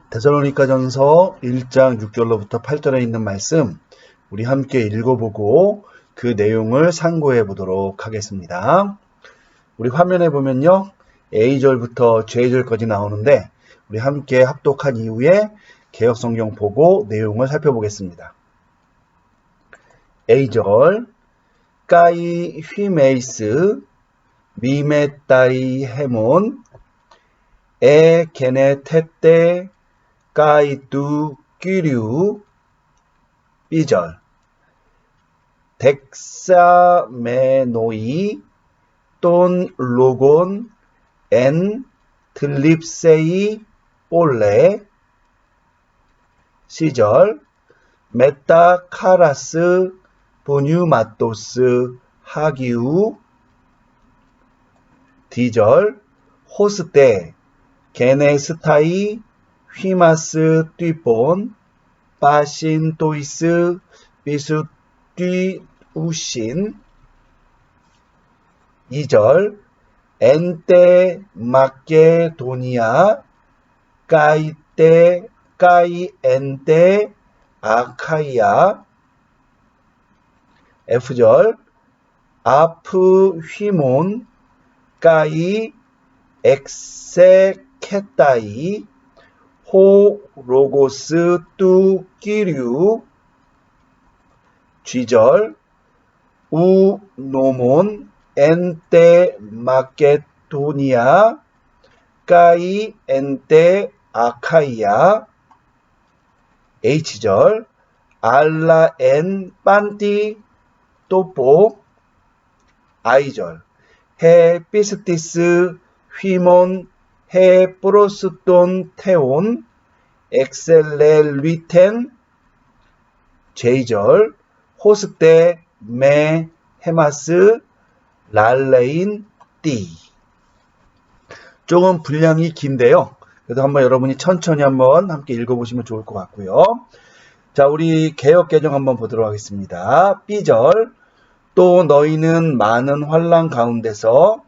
데살로니가전서 1장 6절로부터 8절에 있는 말씀 우리 함께 읽어보고 그 내용을 상고해 보도록 하겠습니다. 우리 화면에 보면요, A절부터 J절까지 나오는데 우리 함께 합독한 이후에 개역성경 보고 내용을 살펴보겠습니다. A절 까이 휘메이스 미메따이 헤몬 에 게네 테떼 까이뚜 끼류. B절 덱사메노이 돈 로곤 엔 틀립세이 볼레. C절 메타카라스 보뉴마토스 하기우. D절 호스테 게네스타이 휘마스 띠본 빠신 또이스 비수 띠우신. 2절 엔테 마케도니아 까이테 까이 엔테 아카이아. F절 아프 휘몬 까이 엑세케타이 호 로고스 뚜 끼류. G절 우 노몬 엔테 마케도니아 까이 엔테 아카이아. H절 알라 엔 판티 또뽀. I절 해 피스티스 휘몬 해 프로스톤 테온 엑셀렐리텐. J절 호스테 메 헤마스 랄레인 띠. 조금 분량이 긴데요, 그래도 한번 여러분이 천천히 한번 함께 읽어보시면 좋을 것 같고요. 자, 우리 개역 개정 한번 보도록 하겠습니다. B절 또 너희는 많은 환난 가운데서.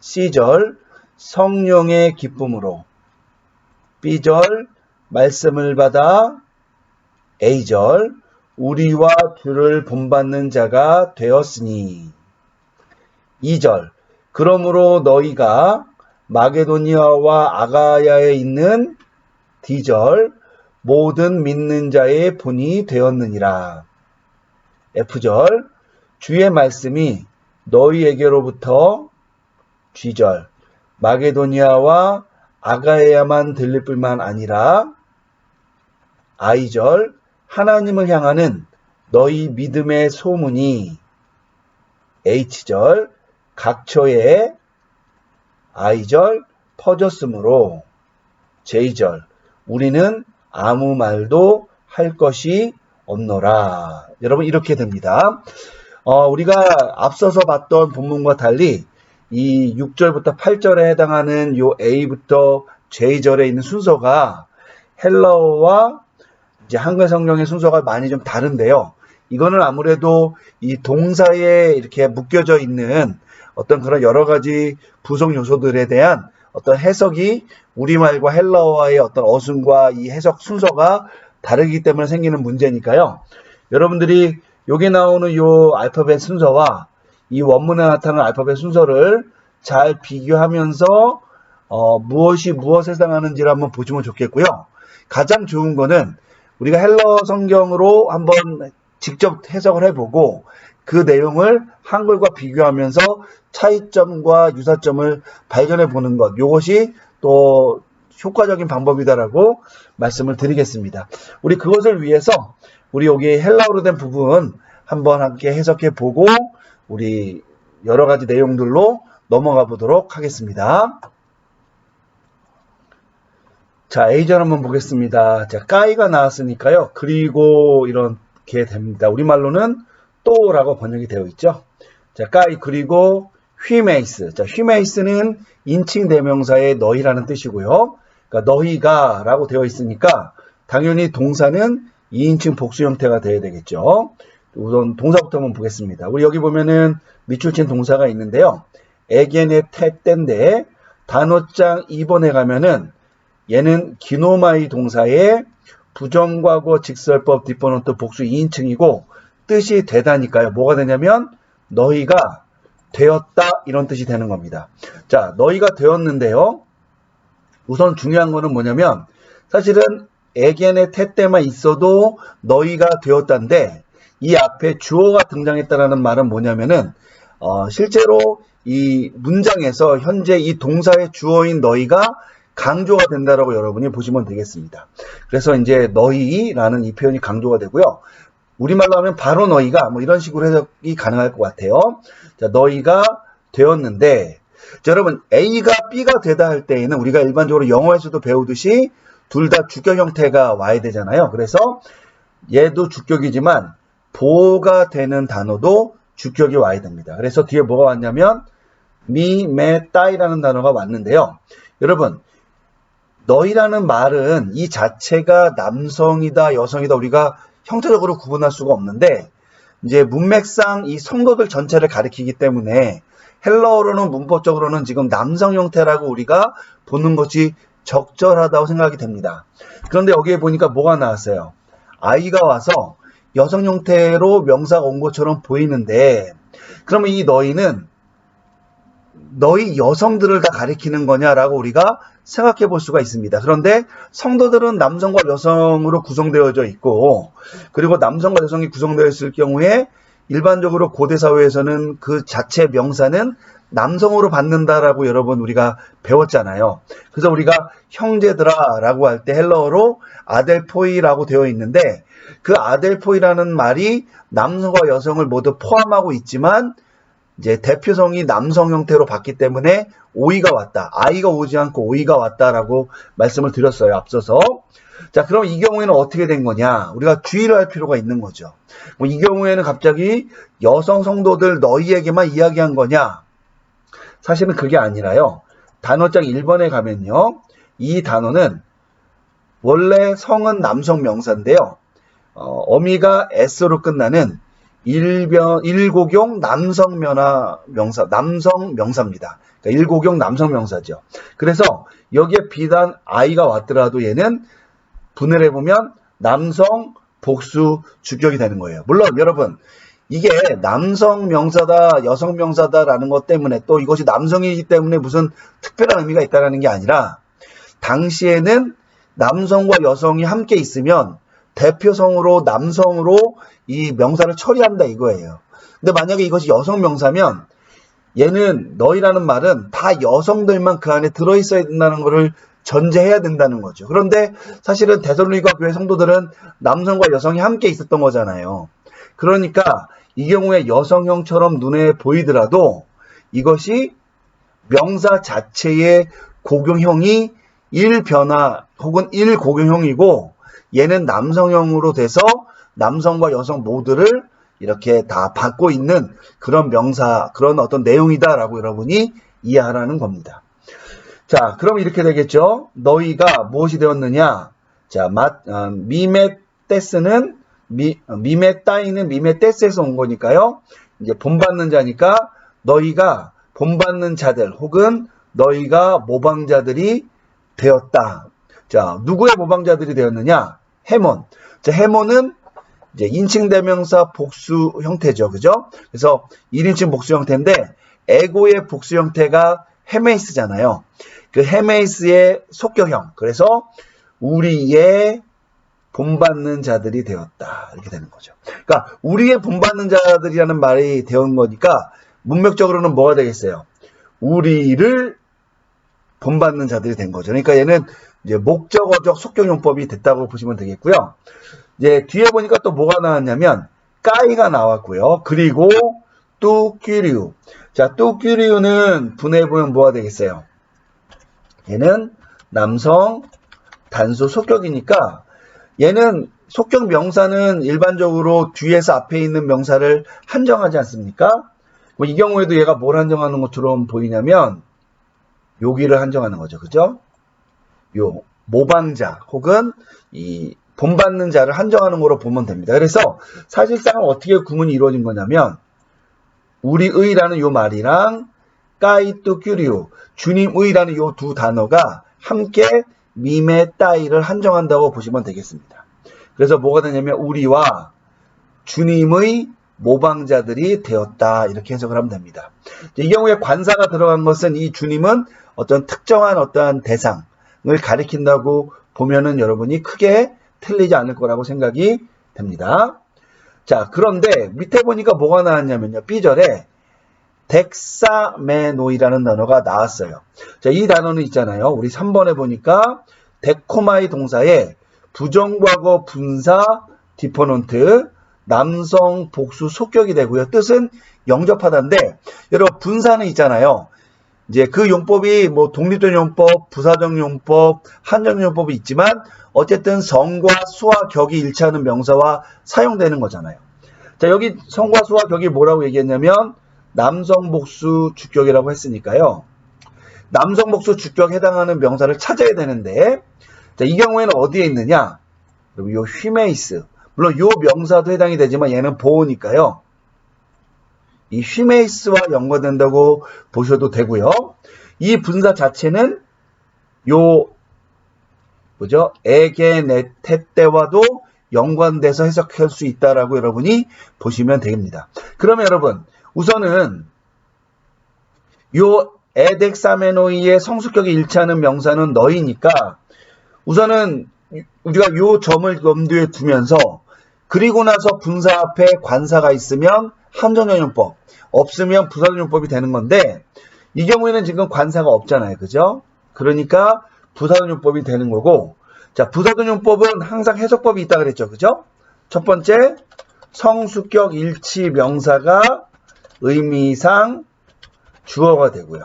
C절 성령의 기쁨으로. B절 말씀을 받아. A절 우리와 주를 본받는 자가 되었으니. 2절 그러므로 너희가 마게도니아와 아가야에 있는. D절 모든 믿는 자의 본이 되었느니라. F절 주의 말씀이 너희에게로부터. G절 마게도니아와 아가야만 들릴 뿐만 아니라. I절 하나님을 향하는 너희 믿음의 소문이. H절 각처에. I절 퍼졌으므로. J절 우리는 아무 말도 할 것이 없노라. 여러분, 이렇게 됩니다. 우리가 앞서서 봤던 본문과 달리 이 6절부터 8절에 해당하는 요 A부터 J절에 있는 순서가 헬라어와 이제 한글 성경의 순서가 많이 좀 다른데요. 이거는 아무래도 이 동사에 이렇게 묶여져 있는 어떤 그런 여러 가지 부속 요소들에 대한 어떤 해석이 우리말과 헬라어와의 어떤 어순과 이 해석 순서가 다르기 때문에 생기는 문제니까요. 여러분들이 여기 나오는 요 알파벳 순서와 이 원문에 나타나는 알파벳 순서를 잘 비교하면서 무엇이 무엇에 해당하는지를 한번 보시면 좋겠고요. 가장 좋은 거는 우리가 헬라어 성경으로 한번 직접 해석을 해보고 그 내용을 한글과 비교하면서 차이점과 유사점을 발견해 보는 것, 이것이 또 효과적인 방법이다라고 말씀을 드리겠습니다. 우리 그것을 위해서 우리 여기 헬라어로 된 부분 한번 함께 해석해 보고 우리 여러 가지 내용들로 넘어가 보도록 하겠습니다. 자, A절 한번 보겠습니다. 자, 까이가 나왔으니까요. 그리고 이렇게 됩니다. 우리말로는 또라고 번역이 되어 있죠. 자, 까이 그리고 휘메이스. 자, 휘메이스는 인칭 대명사의 너희라는 뜻이고요. 그러니까 너희가 라고 되어 있으니까 당연히 동사는 2인칭 복수 형태가 되어야 되겠죠. 우선 동사부터 한번 보겠습니다. 우리 여기 보면은 밑줄친 동사가 있는데요. 에겐의 태때인데 단어장 2번에 가면은 얘는 기노마이 동사의 부정과거 직설법 뒷번호또 복수 2인칭이고 뜻이 되다니까요. 뭐가 되냐면 너희가 되었다 이런 뜻이 되는 겁니다. 자, 너희가 되었는데요. 우선 중요한 거는 뭐냐면 사실은 에겐의 태 때만 있어도 너희가 되었다인데 이 앞에 주어가 등장했다라는 말은 뭐냐면은 실제로 이 문장에서 현재 이 동사의 주어인 너희가 강조가 된다라고 여러분이 보시면 되겠습니다. 그래서 이제 너희라는 이 표현이 강조가 되고요. 우리말로 하면 바로 너희가 뭐 이런 식으로 해석이 가능할 것 같아요. 자, 너희가 되었는데 자, 여러분 A가 B가 되다 할 때에는 우리가 일반적으로 영어에서도 배우듯이 둘 다 주격 형태가 와야 되잖아요. 그래서 얘도 주격이지만 보호가 되는 단어도 주격이 와야 됩니다. 그래서 뒤에 뭐가 왔냐면 미, 매, 따이라는 단어가 왔는데요. 여러분 너희라는 말은 이 자체가 남성이다 여성이다 우리가 형태적으로 구분할 수가 없는데 이제 문맥상 이 성도들 전체를 가리키기 때문에 헬라어로는 문법적으로는 지금 남성 형태라고 우리가 보는 것이 적절하다고 생각이 됩니다. 그런데 여기에 보니까 뭐가 나왔어요? 아이가 와서 여성 형태로 명사가 온 것처럼 보이는데 그러면 이 너희는 너희 여성들을 다 가리키는 거냐라고 우리가 생각해 볼 수가 있습니다. 그런데 성도들은 남성과 여성으로 구성되어져 있고 그리고 남성과 여성이 구성되어 있을 경우에 일반적으로 고대 사회에서는 그 자체 명사는 남성으로 받는다라고 여러분 우리가 배웠잖아요. 그래서 우리가 형제들아 라고 할 때 헬라어로 아델포이라고 되어 있는데 그 아델포이라는 말이 남성과 여성을 모두 포함하고 있지만 이제 대표성이 남성 형태로 봤기 때문에 오이가 왔다. 아이가 오지 않고 오이가 왔다라고 말씀을 드렸어요. 앞서서. 자, 그럼 이 경우에는 어떻게 된 거냐? 우리가 주의를 할 필요가 있는 거죠. 뭐 이 경우에는 갑자기 여성 성도들 너희에게만 이야기한 거냐? 사실은 그게 아니라요. 단어장 1번에 가면요. 이 단어는 원래 성은 남성 명사인데요. 어미가 s로 끝나는 일고경 남성 명사입니다. 그러니까 일고경 남성 명사죠. 그래서 여기에 비단 아이가 왔더라도 얘는 분해를 해보면 남성 복수 주격이 되는 거예요. 물론 여러분 이게 남성 명사다 여성 명사다라는 것 때문에 또 이것이 남성이기 때문에 무슨 특별한 의미가 있다는 게 아니라 당시에는 남성과 여성이 함께 있으면 대표성으로 남성으로 이 명사를 처리한다 이거예요. 근데 만약에 이것이 여성 명사면 얘는 너희라는 말은 다 여성들만 그 안에 들어있어야 된다는 것을 전제해야 된다는 거죠. 그런데 사실은 데살로니가 교회 성도들은 남성과 여성이 함께 있었던 거잖아요. 그러니까 이 경우에 여성형처럼 눈에 보이더라도 이것이 명사 자체의 고경형이 1변화 혹은 1고경형이고 얘는 남성형으로 돼서 남성과 여성 모두를 이렇게 다 받고 있는 그런 명사, 그런 어떤 내용이다라고 여러분이 이해하라는 겁니다. 자, 그럼 이렇게 되겠죠. 너희가 무엇이 되었느냐? 자, 미메테스는 미메따이는 미메테스에서 온 거니까요. 이제 본받는 자니까 너희가 본받는 자들 혹은 너희가 모방자들이 되었다. 자, 누구의 모방자들이 되었느냐? 헤몬. 자, 헤몬은 이제 인칭 대명사 복수 형태죠. 그죠? 그래서 1인칭 복수 형태인데 에고의 복수 형태가 헤메이스잖아요. 그 헤메이스의 속격형. 그래서 우리의 본받는 자들이 되었다. 이렇게 되는 거죠. 그러니까 우리의 본받는 자들이라는 말이 되온 거니까 문맥적으로는 뭐가 되겠어요? 우리를 본받는 자들이 된 거죠. 그러니까 얘는 이제 목적어적 속격용법이 됐다고 보시면 되겠고요. 이제 뒤에 보니까 또 뭐가 나왔냐면 까이가 나왔고요. 그리고 뚜끼리우. 자, 뚜끼리우는 분해해보면 뭐가 되겠어요? 얘는 남성 단수 속격이니까 얘는 속격 명사는 일반적으로 뒤에서 앞에 있는 명사를 한정하지 않습니까? 뭐 이 경우에도 얘가 뭘 한정하는 것처럼 보이냐면 여기를 한정하는 거죠. 그죠? 요 모방자 혹은 이 본받는 자를 한정하는 거로 보면 됩니다. 그래서 사실상 어떻게 구문이 이루어진 거냐면 우리의라는 요 말이랑 까이뚜 큐리오 주님의라는 요 두 단어가 함께 밈의 따위를 한정한다고 보시면 되겠습니다. 그래서 뭐가 되냐면 우리와 주님의 모방자들이 되었다 이렇게 해석을 하면 됩니다. 이 경우에 관사가 들어간 것은 이 주님은 어떤 특정한 어떠한 대상을 가리킨다고 보면은 여러분이 크게 틀리지 않을 거라고 생각이 됩니다. 자, 그런데 밑에 보니까 뭐가 나왔냐면요. B절에 덱사메노이라는 단어가 나왔어요. 자, 이 단어는 있잖아요. 우리 3번에 보니까 데코마이 동사에 부정과거 분사 디퍼넌트 남성 복수 속격이 되고요. 뜻은 영접하다인데 여러분 분사는 있잖아요. 이제 그 용법이 뭐 독립적 용법, 부사적 용법, 한정 용법이 있지만 어쨌든 성과 수와 격이 일치하는 명사와 사용되는 거잖아요. 자, 여기 성과 수와 격이 뭐라고 얘기했냐면 남성 복수 주격이라고 했으니까요. 남성 복수 주격에 해당하는 명사를 찾아야 되는데 자, 이 경우에는 어디에 있느냐? 그리고 요 휘메이스. 물론 요 명사도 해당이 되지만 얘는 보호니까요. 이 휘메이스와 연관된다고 보셔도 되고요. 이 분사 자체는 요 뭐죠? 에게네테 때와도 연관돼서 해석할 수 있다라고 여러분이 보시면 됩니다. 그러면 여러분 우선은 요 에덱사메노이의 성수격이 일치하는 명사는 너희니까 우선은 우리가 요 점을 염두에 두면서 그리고 나서 분사 앞에 관사가 있으면 한정형용법, 없으면 부사적용법이 되는 건데 이 경우에는 지금 관사가 없잖아요. 그죠? 그러니까 부사적용법이 되는 거고 자, 부사적용법은 항상 해석법이 있다 그랬죠. 그죠? 첫 번째, 성수격 일치 명사가 의미상 주어가 되고요.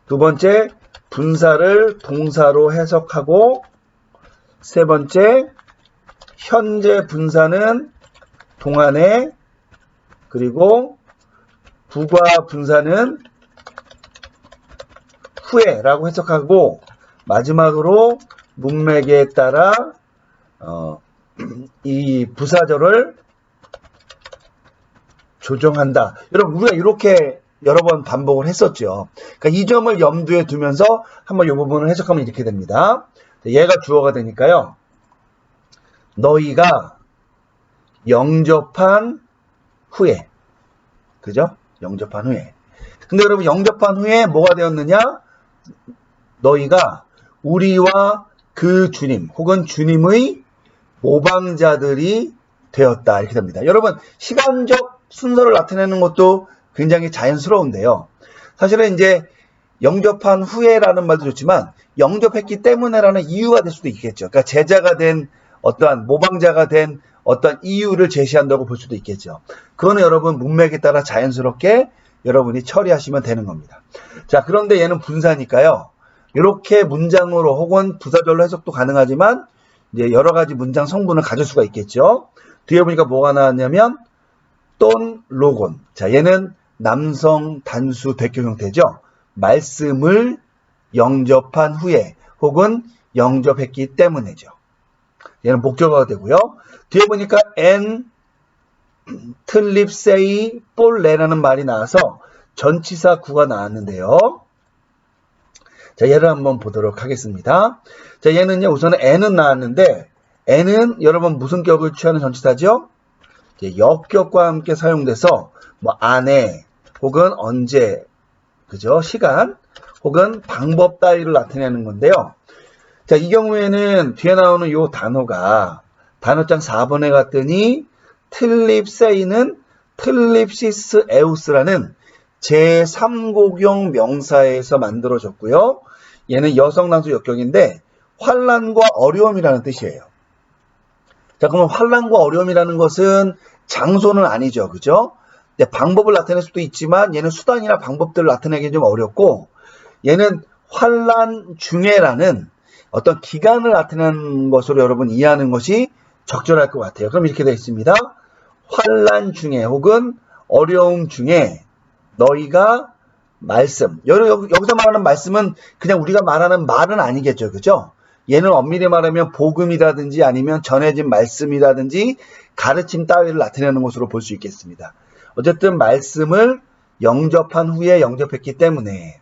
두 번째, 분사를 동사로 해석하고 세 번째, 현재 분사는 동안에 그리고 부과 분사는 후에라고 해석하고 마지막으로 문맥에 따라 이 부사절을 조정한다. 여러분 우리가 이렇게 여러 번 반복을 했었죠. 그러니까 이 점을 염두에 두면서 한번 이 부분을 해석하면 이렇게 됩니다. 얘가 주어가 되니까요. 너희가 영접한 후에 그죠? 영접한 후에 근데 여러분 영접한 후에 뭐가 되었느냐? 너희가 우리와 그 주님 혹은 주님의 모방자들이 되었다 이렇게 됩니다. 여러분 시간적 순서를 나타내는 것도 굉장히 자연스러운데요. 사실은 이제 영접한 후에라는 말도 좋지만 영접했기 때문에라는 이유가 될 수도 있겠죠. 그러니까 제자가 된 어떠한 모방자가 된 어떤 이유를 제시한다고 볼 수도 있겠죠. 그거는 여러분 문맥에 따라 자연스럽게 여러분이 처리하시면 되는 겁니다. 자, 그런데 얘는 분사니까요. 이렇게 문장으로 혹은 부사절로 해석도 가능하지만 이제 여러 가지 문장 성분을 가질 수가 있겠죠. 뒤에 보니까 뭐가 나왔냐면 돈 로곤. 자, 얘는 남성 단수 대표 형태죠. 말씀을 영접한 후에 혹은 영접했기 때문에죠. 얘는 목적어가 되고요. 뒤에 보니까 엔 틀립세이 볼레라는 말이 나와서 전치사 구가 나왔는데요. 자, 얘를 한번 보도록 하겠습니다. 자, 얘는요, 우선은 n은 나왔는데, n은 여러분 무슨 격을 취하는 전치사죠? 역격과 함께 사용돼서, 뭐, 안에, 혹은 언제, 그죠? 시간, 혹은 방법 따위를 나타내는 건데요. 자, 이 경우에는 뒤에 나오는 요 단어가, 단어장 4번에 갔더니, 틀립세이는 틀립시스 에우스라는 제3고경 명사에서 만들어졌고요. 얘는 여성난수 역격인데 환난과 어려움이라는 뜻이에요. 자, 그러면 환난과 어려움이라는 것은 장소는 아니죠. 그죠? 근데 방법을 나타낼 수도 있지만 얘는 수단이나 방법들을 나타내기 좀 어렵고 얘는 환난 중에라는 어떤 기간을 나타내는 것으로 여러분 이해하는 것이 적절할 것 같아요. 그럼 이렇게 되어 있습니다. 환난 중에 혹은 어려움 중에 너희가 말씀. 여기서 말하는 말씀은 그냥 우리가 말하는 말은 아니겠죠. 그죠? 얘는 엄밀히 말하면 복음이라든지 아니면 전해진 말씀이라든지 가르침 따위를 나타내는 것으로 볼 수 있겠습니다. 어쨌든 말씀을 영접한 후에 영접했기 때문에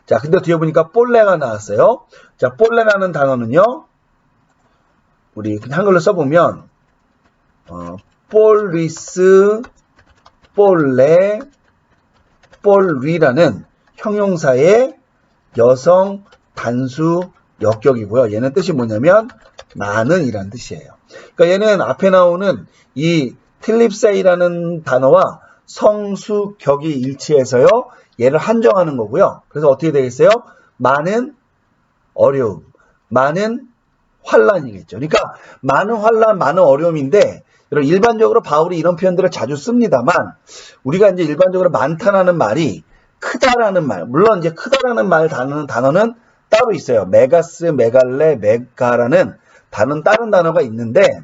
자, 근데 뒤에 보니까 볼레가 나왔어요. 자, 볼레라는 단어는요, 우리 그냥 한글로 써보면, 볼리스, 볼레, 볼리라는 형용사의 여성 단수 역격이고요. 얘는 뜻이 뭐냐면, 많은 이란 뜻이에요. 그러니까 얘는 앞에 나오는 이 틸립세이라는 단어와 성수격이 일치해서요, 얘를 한정하는 거고요. 그래서 어떻게 되겠어요? 많은 어려움, 많은 환란이겠죠. 그러니까 많은 환란, 많은 어려움인데 일반적으로 바울이 이런 표현들을 자주 씁니다만 우리가 이제 일반적으로 많다라는 말이 크다라는 말, 물론 이제 크다라는 말 단어는 따로 있어요. 메가스, 메갈레, 메가라는 다른 단어가 있는데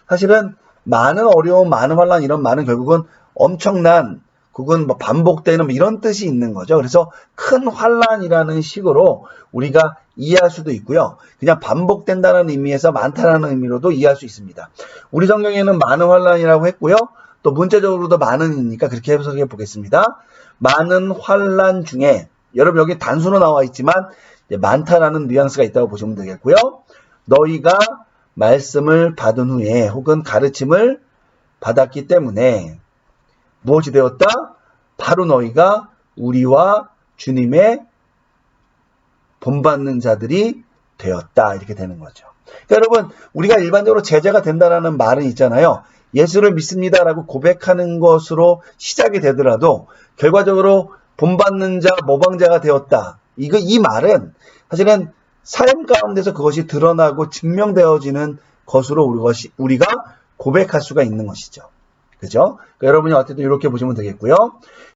사실은 많은 어려움, 많은 환란 이런 말은 결국은 엄청난 그건 뭐 반복되는 뭐 이런 뜻이 있는 거죠. 그래서 큰 환란이라는 식으로 우리가 이해할 수도 있고요. 그냥 반복된다는 의미에서 많다라는 의미로도 이해할 수 있습니다. 우리 성경에는 많은 환란이라고 했고요. 또 문자적으로도 많은이니까 그렇게 해석해 보겠습니다. 많은 환란 중에 여러분 여기 단수로 나와 있지만 많다라는 뉘앙스가 있다고 보시면 되겠고요. 너희가 말씀을 받은 후에 혹은 가르침을 받았기 때문에 무엇이 되었다? 바로 너희가 우리와 주님의 본받는 자들이 되었다. 이렇게 되는 거죠. 그러니까 여러분 우리가 일반적으로 제자가 된다라는 말은 있잖아요. 예수를 믿습니다라고 고백하는 것으로 시작이 되더라도 결과적으로 본받는 자, 모방자가 되었다. 이 말은 사실은 삶 가운데서 그것이 드러나고 증명되어지는 것으로 우리가 고백할 수가 있는 것이죠. 그죠? 그러니까 여러분이 어쨌든 이렇게 보시면 되겠고요.